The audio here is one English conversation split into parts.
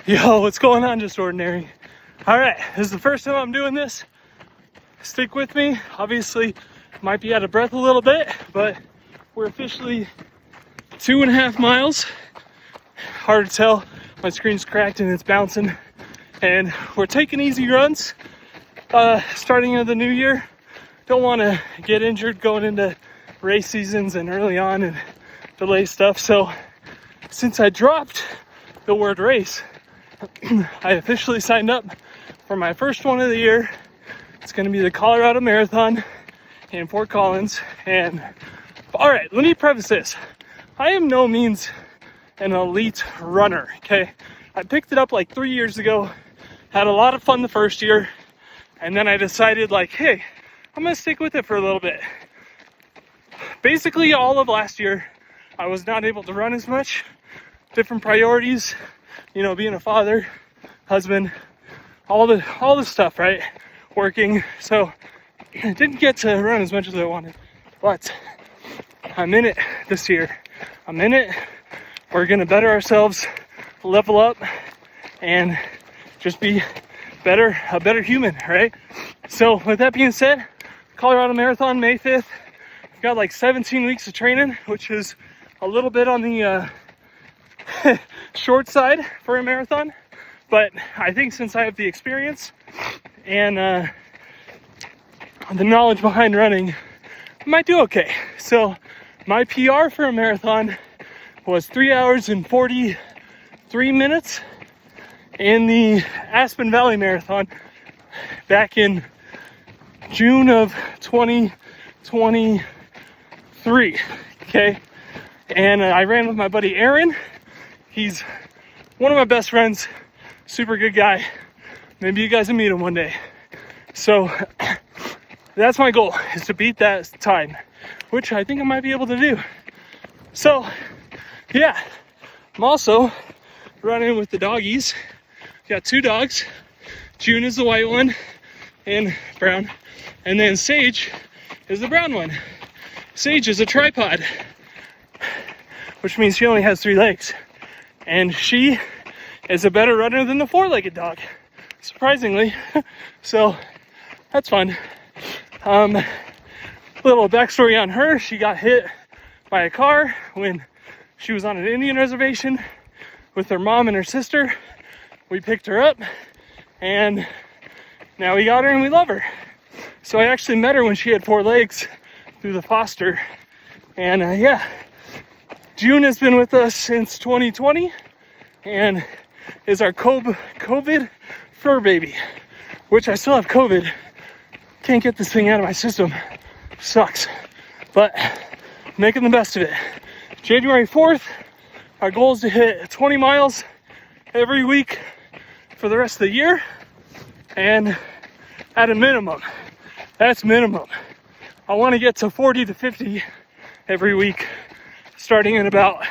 Yo, what's going on, Just Ordinary? All right, this is the first time I'm doing this. Stick with me. Obviously, might be out of breath a little bit, but we're officially 2.5 miles. Hard to tell. My screen's cracked and it's bouncing. And we're taking easy runs. Starting of the new year. Don't want to get injured going into race seasons and early on and delay stuff. So since I dropped the word race, I officially signed up for my first one of the year. It's going to be the Colorado Marathon in Fort Collins. And all right, let me preface this. I am no means an elite runner, okay? I picked it up like 3 years ago, had a lot of fun the first year, and then I decided like, hey, I'm going to stick with it for a little bit. Basically, all of last year, I was not able to run as much. Different priorities, you know, being a father, husband, all the stuff, right? Working, so I didn't get to run as much as I wanted, but I'm in it this year. I'm in it. We're gonna better ourselves, level up, and just be a better human, right? So with that being said, Colorado Marathon, May 5th. I've got like 17 weeks of training, which is a little bit on the short side for a marathon, but I think since I have the experience and the knowledge behind running, I might do okay. So my PR for a marathon was 3 hours and 43 minutes in the Aspen Valley Marathon back in June of 2023, okay? And I ran with my buddy Aaron. He's one of my best friends, super good guy. Maybe you guys will meet him one day. So that's my goal, is to beat that time, which I think I might be able to do. So yeah, I'm also running with the doggies. Got 2 dogs. June is the white one and brown. And then Sage is the brown one. Sage is a tripod, which means she only has 3 legs. And she is a better runner than the 4-legged dog, surprisingly. So that's fun. Little backstory on her. She got hit by a car when she was on an Indian reservation with her mom and her sister. We picked her up and now we got her and we love her. So I actually met her when she had 4 legs through the foster. And yeah, June has been with us since 2020 and is our COVID fur baby, which I still have COVID. Can't get this thing out of my system. Sucks, but making the best of it. January 4th, our goal is to hit 20 miles every week for the rest of the year. And at a minimum, that's minimum, I want to get to 40 to 50 every week, starting in about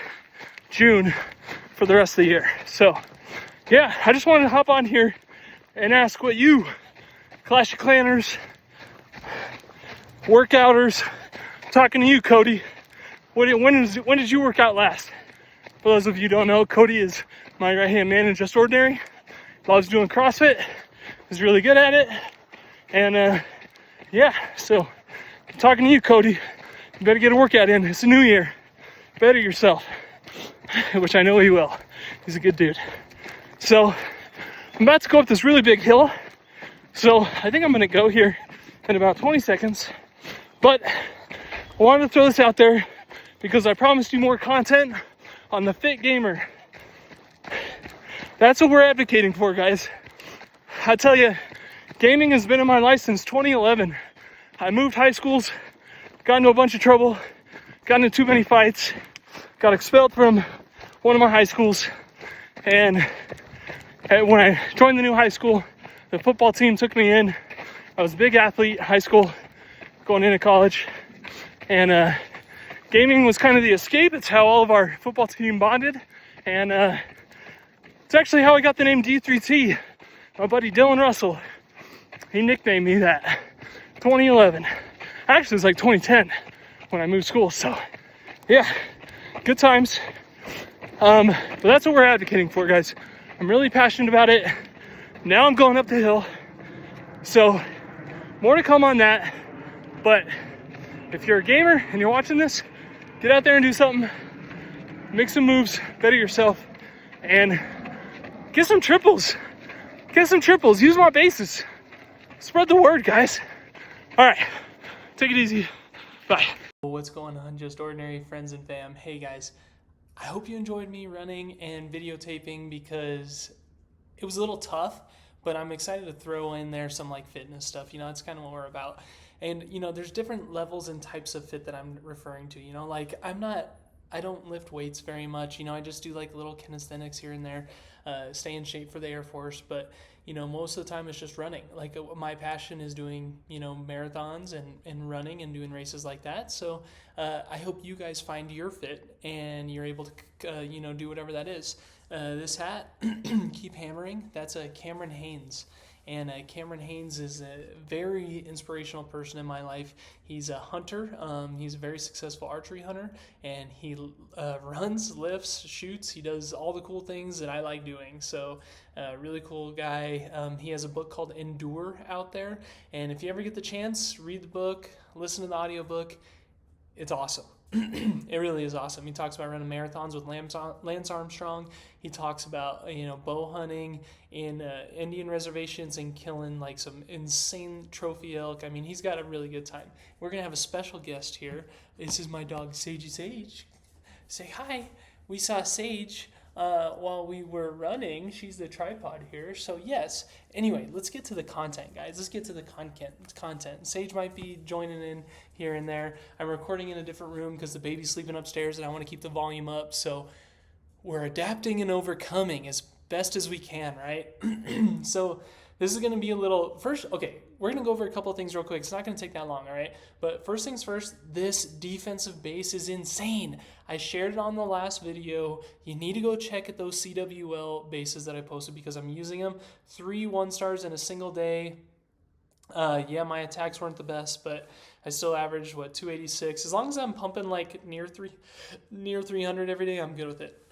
June for the rest of the year. So yeah, I just wanted to hop on here and ask what you Clash of Clanners, workouters, talking to you, Cody. When did you work out last? For those of you who don't know, Cody is my right-hand man in Just Ordinary. Loves doing CrossFit, is really good at it. And yeah, so I'm talking to you, Cody. You better get a workout in. It's a new year. Better yourself, which I know he will. He's a good dude. So I'm about to go up this really big hill. So I think I'm gonna go here in about 20 seconds. But I wanted to throw this out there because I promised you more content on the Fit Gamer. That's what we're advocating for, guys. I tell you, gaming has been in my life since 2011. I moved high schools, got into a bunch of trouble, got into too many fights, got expelled from one of my high schools, and when I joined the new high school, the football team took me in. I was a big athlete, high school, going into college, and gaming was kind of the escape. It's how all of our football team bonded, and it's actually how I got the name D3T. My buddy Dylan Russell, he nicknamed me that. 2011. Actually, it was like 2010 when I moved schools. So, yeah, good times. But that's what we're advocating for, guys. I'm really passionate about it. Now I'm going up the hill. So more to come on that. But if you're a gamer and you're watching this, get out there and do something. Make some moves, better yourself, and get some triples. Get some triples. Use my bases. Spread the word, guys. All right, take it easy. Bye. What's going on, just ordinary friends and fam? Hey guys, I hope you enjoyed me running and videotaping because it was a little tough, but I'm excited to throw in there some like fitness stuff. You know, that's kind of what we're about. And you know, there's different levels and types of fit that I'm referring to. You know, like I don't lift weights very much. You know, I just do like little calisthenics here and there, stay in shape for the Air Force. But, you know, most of the time it's just running. Like my passion is doing, you know, marathons and running and doing races like that. So I hope you guys find your fit and you're able to, you know, do whatever that is. This hat, keep hammering, that's a Cameron Haynes. And Cameron Haynes is a very inspirational person in my life. He's a hunter. He's a very successful archery hunter. And he runs, lifts, shoots. He does all the cool things that I like doing. So really cool guy. He has a book called Endure out there. And if you ever get the chance, read the book, listen to the audiobook. It's awesome. It really is awesome. He talks about running marathons with Lance Armstrong. He talks about, you know, bow hunting in Indian reservations and killing like some insane trophy elk. I mean, he's got a really good time. We're going to have a special guest here. This is my dog, Sagey Sage. Say hi. We saw Sage while we were running. She's the tripod here. So yes. Anyway, let's get to the content, guys. Let's get to the content. Sage might be joining in here and there. I'm recording in a different room because the baby's sleeping upstairs and I want to keep the volume up. So we're adapting and overcoming as best as we can, right? So this is going to be a little first. Okay, we're going to go over a couple of things real quick. It's not going to take that long, all right? But first things first, this defensive base is insane. I shared it on the last video. You need to go check at those CWL bases that I posted because I'm using them. 3 1-stars in a single day. Yeah, my attacks weren't the best, but I still averaged 286. As long as I'm pumping like near 300 every day, I'm good with it.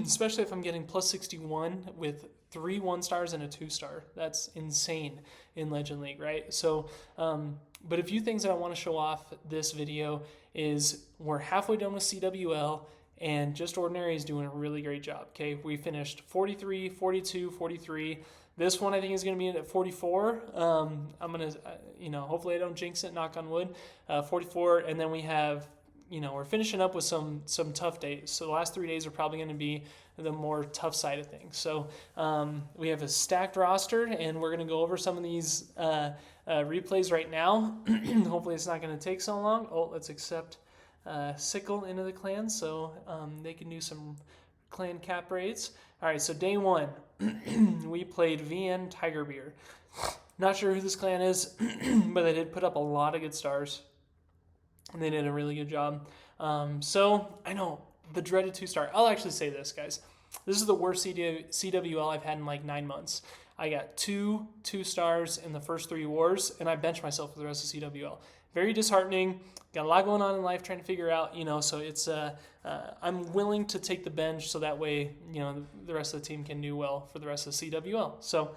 Especially if I'm getting plus 61 with 3 1-stars and a 2-star. That's insane in Legend League, right? So, but a few things that I want to show off this video is we're halfway done with CWL and Just Ordinary is doing a really great job. Okay, we finished 43, 42, 43. This one I think is going to be at 44. I'm going to, you know, hopefully I don't jinx it, knock on wood. 44, and then we have, you know, we're finishing up with some tough days. So the last 3 days are probably going to be the more tough side of things. So we have a stacked roster, and we're going to go over some of these replays right now. Hopefully it's not going to take so long. Oh, let's accept Sickle into the clan so they can do some clan cap raids. All right, so day 1, we played VN Tiger Beer. Not sure who this clan is, but they did put up a lot of good stars. And they did a really good job. So, I know, the dreaded 2-star. I'll actually say this, guys. This is the worst CWL I've had in like 9 months. I got 2 2-stars in the first 3 wars, and I benched myself for the rest of CWL. Very disheartening. Got a lot going on in life trying to figure out, you know, so it's, I'm willing to take the bench so that way, you know, the rest of the team can do well for the rest of CWL. So,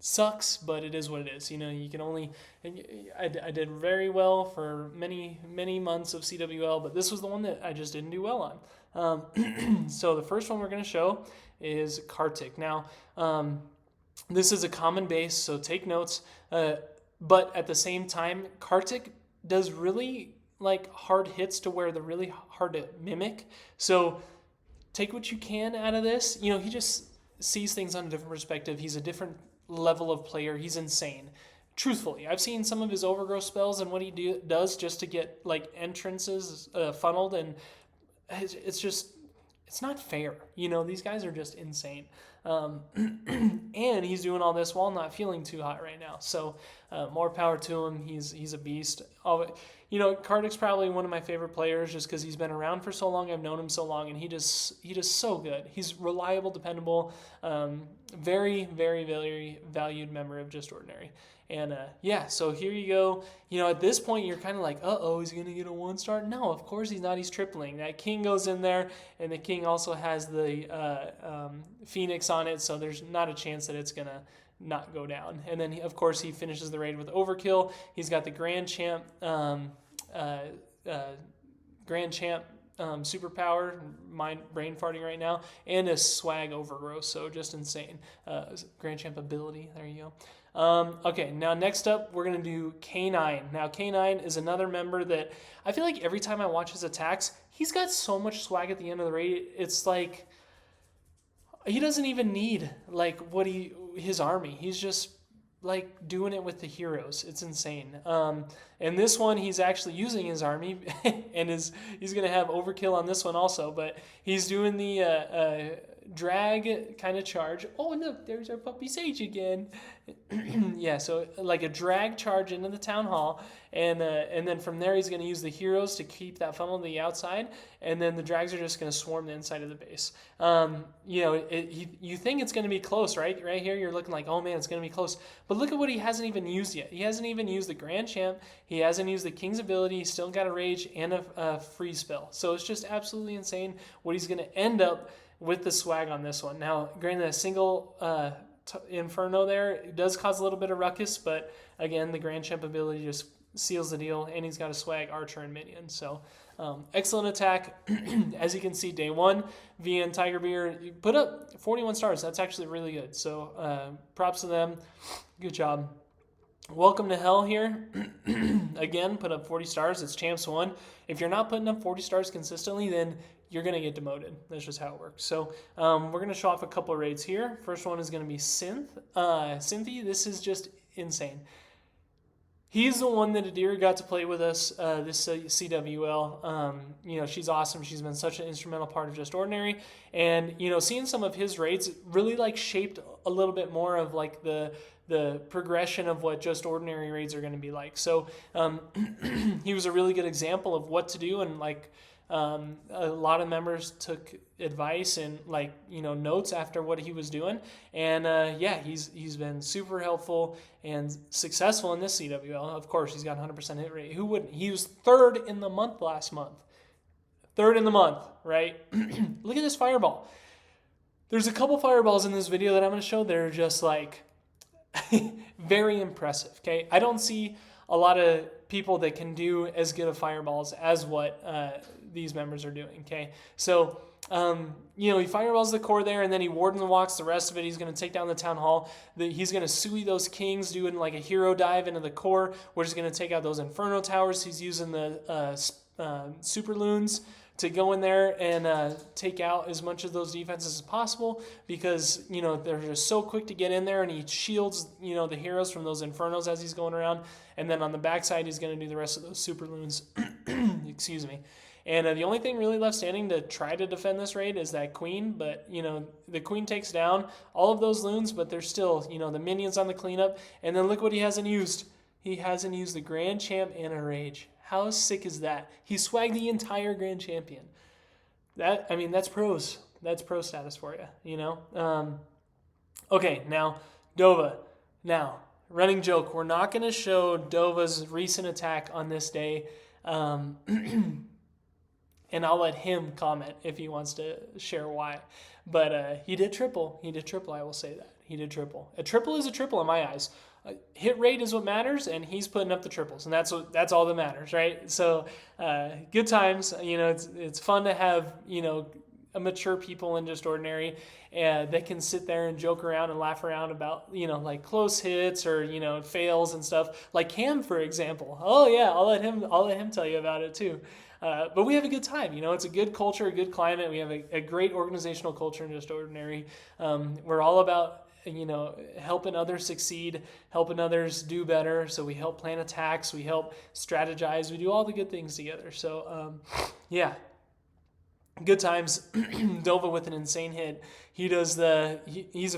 sucks, but it is what it is. You know, you can only, I did very well for many, many months of CWL, but this was the one that I just didn't do well on. So the first one we're going to show is Kartik. Now, this is a common base, so take notes. But at the same time, Kartik does really like hard hits to where they're really hard to mimic. So take what you can out of this. You know, he just sees things on a different perspective. He's a different level of player. He's insane. Truthfully, I've seen some of his overgrowth spells and what he does just to get like entrances funneled, and it's just, it's not fair. You know, these guys are just insane. And he's doing all this while not feeling too hot right now. So more power to him. He's a beast. You Kartik's probably one of my favorite players just because he's been around for so long. I've known him so long, and he just so good. He's reliable, dependable, very, very, very valued member of Just Ordinary. And so here you go. At this point, you're kind of like, is he going to get a 1-star? No, of course he's not. He's tripling. That king goes in there, and the king also has the Phoenix on it, so there's not a chance that it's going to not go down. And then, of course, he finishes the raid with Overkill. He's got the Grand Champ superpower, brain farting right now, and a swag overgrowth, so just insane. Grand Champ ability, there you go. Okay, now next up, we're going to do K9. Now, K9 is another member that I feel like every time I watch his attacks, he's got so much swag at the end of the raid. It's like, he doesn't even need, like, his army. He's just, like, doing it with the heroes. It's insane. And this one, he's actually using his army, and he's going to have Overkill on this one also, but he's doing the drag kind of charge. Oh, look, there's our puppy Sage again. Yeah, so like a drag charge into the town hall, and then from there he's going to use the heroes to keep that funnel to the outside, and then the drags are just going to swarm the inside of the base. You think it's going to be close, right? Right here, you're looking like, oh man, it's going to be close. But look at what he hasn't even used yet. He hasn't even used the Grand Champ. He hasn't used the King's ability. He's still got a Rage and a Freeze spell. So it's just absolutely insane what he's going to end up with the swag on this one. Now, granted, a single Inferno there, it does cause a little bit of ruckus, but again, the Grand Champ ability just seals the deal, and he's got a swag Archer and Minion. So excellent attack. As you can see, day one, VN Tiger Beer put up 41 stars. That's actually really good. So props to them. Good job. Welcome to Hell here. Again, put up 40 stars. It's Champs 1. If you're not putting up 40 stars consistently, then you're going to get demoted. That's just how it works. So we're going to show off a couple of raids here. First one is going to be Synthe. Synthe, this is just insane. He's the one that Adira got to play with us, this CWL. She's awesome. She's been such an instrumental part of Just Ordinary. And, seeing some of his raids really, like, shaped a little bit more of, like, the progression of what Just Ordinary raids are going to be like. So he was a really good example of what to do, and, like, a lot of members took advice and notes after what he was doing, and he's been super helpful and successful in this CWL. Of course, he's got 100% hit rate. Who wouldn't? He was third in the month last month. Third in the month, right? Look at this fireball. There's a couple fireballs in this video that I'm going to show. They're just like very impressive. Okay, I don't see a lot of people that can do as good of fireballs as what these members are doing. Okay, so he fireballs the core there, and then he warden walks the rest of it. He's going to take down the town hall. He's going to sui those kings, doing like a hero dive into the core, which is going to take out those inferno towers. He's using the super loons to go in there and take out as much of those defenses as possible, because they're just so quick to get in there, and he shields the heroes from those infernos as he's going around. And then on the backside, he's going to do the rest of those super loons. Excuse me. And the only thing really left standing to try to defend this raid is that queen. But the queen takes down all of those loons, but there's still the minions on the cleanup. And then look what he hasn't used. He hasn't used the Grand Champ and a Rage. How sick is that? He swagged the entire Grand Champion. That's pros. That's pro status for you, Okay, now, Dova. Now, running joke. We're not going to show Dova's recent attack on this day. And I'll let him comment if he wants to share why. But he did triple. I will say that. He did triple. A triple is a triple in my eyes. Hit rate is what matters, and he's putting up the triples, and that's all that matters, right? So good times. It's fun to have a mature people in Just Ordinary that can sit there and joke around and laugh around about like close hits or fails and stuff. Like Cam, for example. Oh yeah, I'll let him tell you about it too. But we have a good time. It's a good culture, a good climate. We have a great organizational culture in Just Ordinary. We're all about helping others succeed, helping others do better. So we help plan attacks, we help strategize, we do all the good things together. So yeah, Good times. Dova with an insane hit. He's a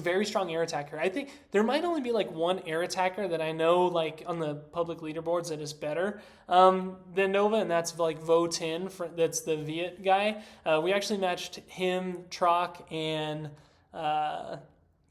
very strong air attacker. I think there might only be like one air attacker that I know like on the public leaderboards that is better than Dova, and that's like Vo Tin. That's the Viet guy. We actually matched him, Trock, and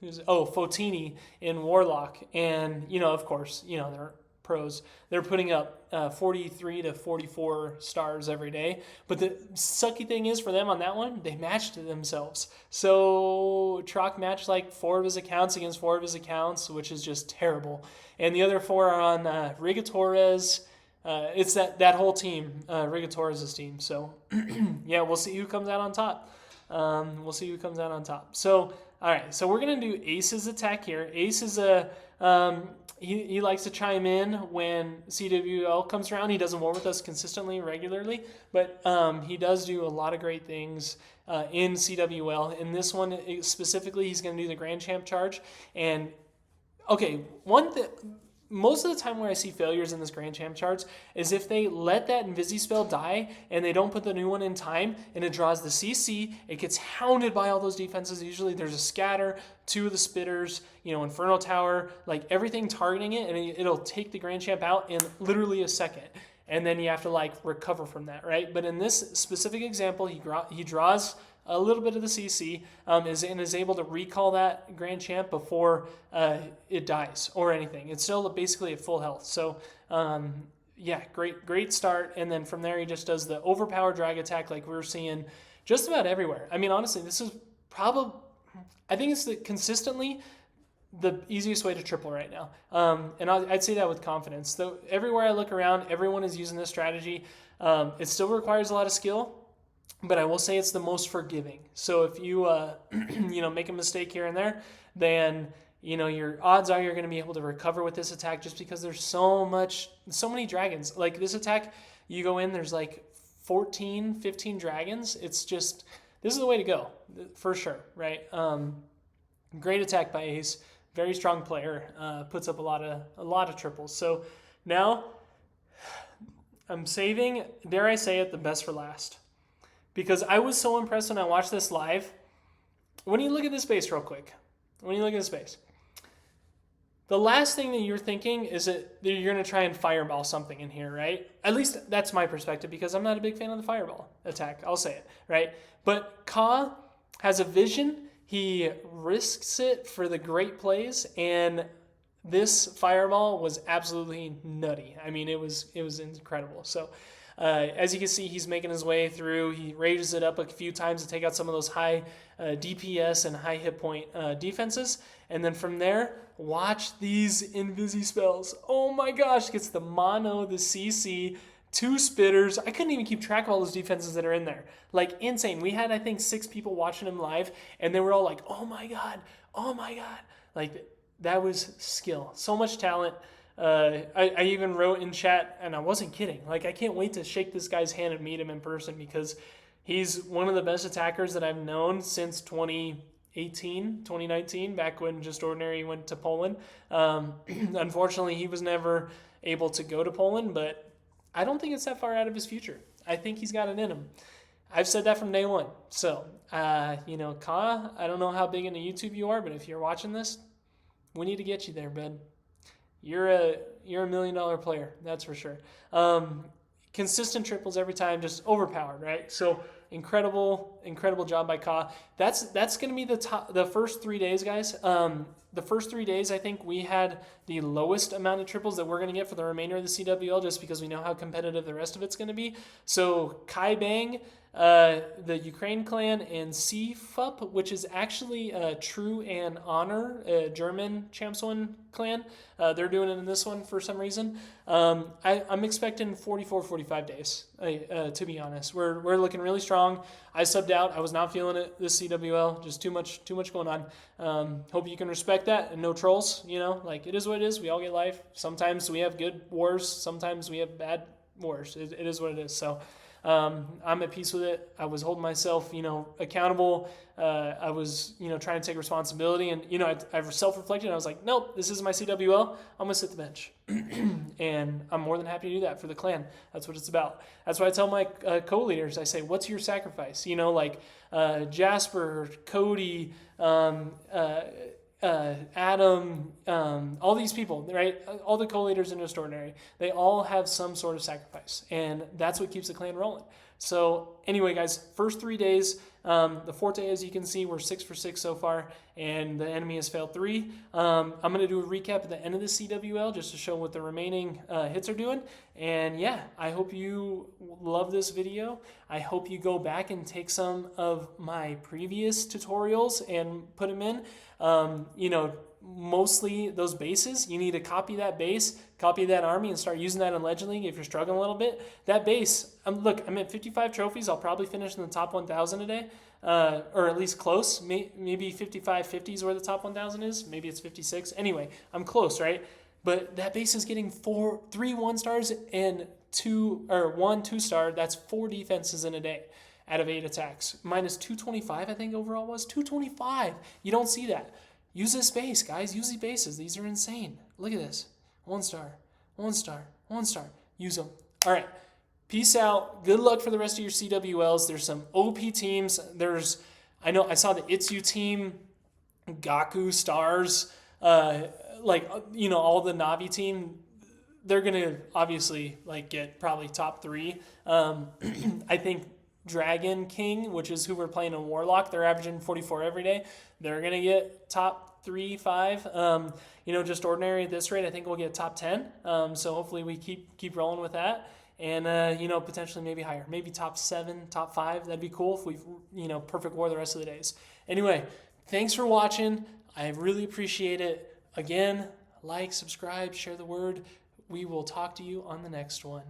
Fotini in Warlock, and of course, they're pros. They're putting up 43 to 44 stars every day. But the sucky thing is for them on that one, they matched themselves. So Trock matched like 4 of his accounts against 4 of his accounts, which is just terrible. And the other 4 are on Rigatores. It's that whole team, Rigatores' team. So yeah, we'll see who comes out on top. So all right, so we're gonna do Ace's attack here. Ace is he likes to chime in when CWL comes around. He doesn't war with us consistently, regularly, but he does do a lot of great things in CWL. In this one specifically, he's going to do the Grand Champ charge. And okay, most of the time where I see failures in this Grand Champ charge is if they let that Invisi spell die and they don't put the new one in time and it draws the CC, it gets hounded by all those defenses. Usually there's a scatter, 2 of the spitters, Inferno Tower, like everything targeting it, and it'll take the Grand Champ out in literally a second. And then you have to like recover from that, right? But in this specific example, he draws a little bit of the CC, and is able to recall that Grand Champ before it dies or anything. It's still basically at full health. So yeah, great start. And then from there, he just does the overpowered drag attack like we were seeing just about everywhere. I mean, honestly, this is I think it's consistently the easiest way to triple right now. And I'd say that with confidence. Though everywhere I look around, everyone is using this strategy. It still requires a lot of skill, but I will say it's the most forgiving. So if you make a mistake here and there, then your odds are you're going to be able to recover with this attack, just because there's so many dragons. Like this attack, you go in, there's like 14, 15 dragons. It's just, this is the way to go for sure, right? Great attack by Ace, very strong player, puts up a lot of triples. So now I'm saving, dare I say it, the best for last. Because I was so impressed when I watched this live. When you look at this base real quick, the last thing that you're thinking is that you're going to try and fireball something in here, right? At least that's my perspective, because I'm not a big fan of the fireball attack. I'll say it, right? But Caw has a vision. He risks it for the great plays, and this fireball was absolutely nutty. I mean, it was incredible. So as you can see, he's making his way through. He raises it up a few times to take out some of those high DPS and high hit point defenses. And then from there, watch these Invisi spells. Oh my gosh, gets the mono, the CC, 2 spitters. I couldn't even keep track of all those defenses that are in there. Like insane. We had, I think, 6 people watching him live, and they were all like, oh my God. Like that was skill. So much talent. I even wrote in chat, and I wasn't kidding. Like, I can't wait to shake this guy's hand and meet him in person, because he's one of the best attackers that I've known since 2019, back when Just Ordinary went to Poland. Unfortunately, he was never able to go to Poland, but I don't think it's that far out of his future. I think he's got it in him. I've said that from day one. So, Caw, I don't know how big into YouTube you are, but if you're watching this, we need to get you there, bud. You're a $1 million player, that's for sure. Consistent triples every time, just overpowered, right? So incredible job by Caw. That's going to be the first 3 days, guys. The first 3 days, I think we had the lowest amount of triples that we're going to get for the remainder of the CWL, just because we know how competitive the rest of it's going to be. So Kai Bang, the Ukraine clan, and CFUP, which is actually True and Honor, a German Champs 1 clan. They're doing it in this one for some reason. I'm expecting 44, 45 days, to be honest. We're looking really strong. I subbed out. I was not feeling it this CWL. Just too much going on. Hope you can respect that, and no trolls. Like, it is what it is. We all get life. Sometimes we have good wars. Sometimes we have bad wars. It is what it is. So I'm at peace with it. I was holding myself, accountable. I was, trying to take responsibility, and I self-reflected. I was like, nope, this is my CWL. I'm gonna sit the bench, and I'm more than happy to do that for the clan. That's what it's about. That's why I tell my co-leaders. I say, what's your sacrifice? Jasper, Cody, Adam, all these people, right? All the co-leaders in Just Ordinary, they all have some sort of sacrifice, and that's what keeps the clan rolling. So anyway, guys, first 3 days, the fourth day, as you can see, we're 6 for 6 so far, and the enemy has failed 3. I'm going to do a recap at the end of the CWL just to show what the remaining hits are doing. And yeah, I hope you love this video. I hope you go back and take some of my previous tutorials and put them in. Mostly those bases, you need to copy that base, copy that army, and start using that in Legend League if you're struggling a little bit. That base, look, I'm at 55 trophies. I'll probably finish in the top 1,000 today, or at least close. Maybe 55-50 is where the top 1,000 is. Maybe it's 56. Anyway, I'm close, right? But that base is getting 3 1-stars and 1 2-star. That's 4 defenses in a day out of 8 attacks. Minus 225, I think overall was 225. You don't see that. Use this base, guys. Use these bases. These are insane. Look at this. 1-star, 1-star, 1-star. Use them. All right. Peace out. Good luck for the rest of your CWLs. There's some OP teams. I saw the Itsu team, Gaku Stars, all the Navi team. They're going to obviously get probably top 3. I think Dragon King, which is who we're playing in Warlock, they're averaging 44 every day. They're going to get top 3, 5. Just Ordinary at this rate, I think we'll get top 10. So hopefully we keep rolling with that. And, potentially maybe higher. Maybe top 7, top 5. That'd be cool if we, perfect war the rest of the days. Anyway, thanks for watching. I really appreciate it. Again, like, subscribe, share the word. We will talk to you on the next one.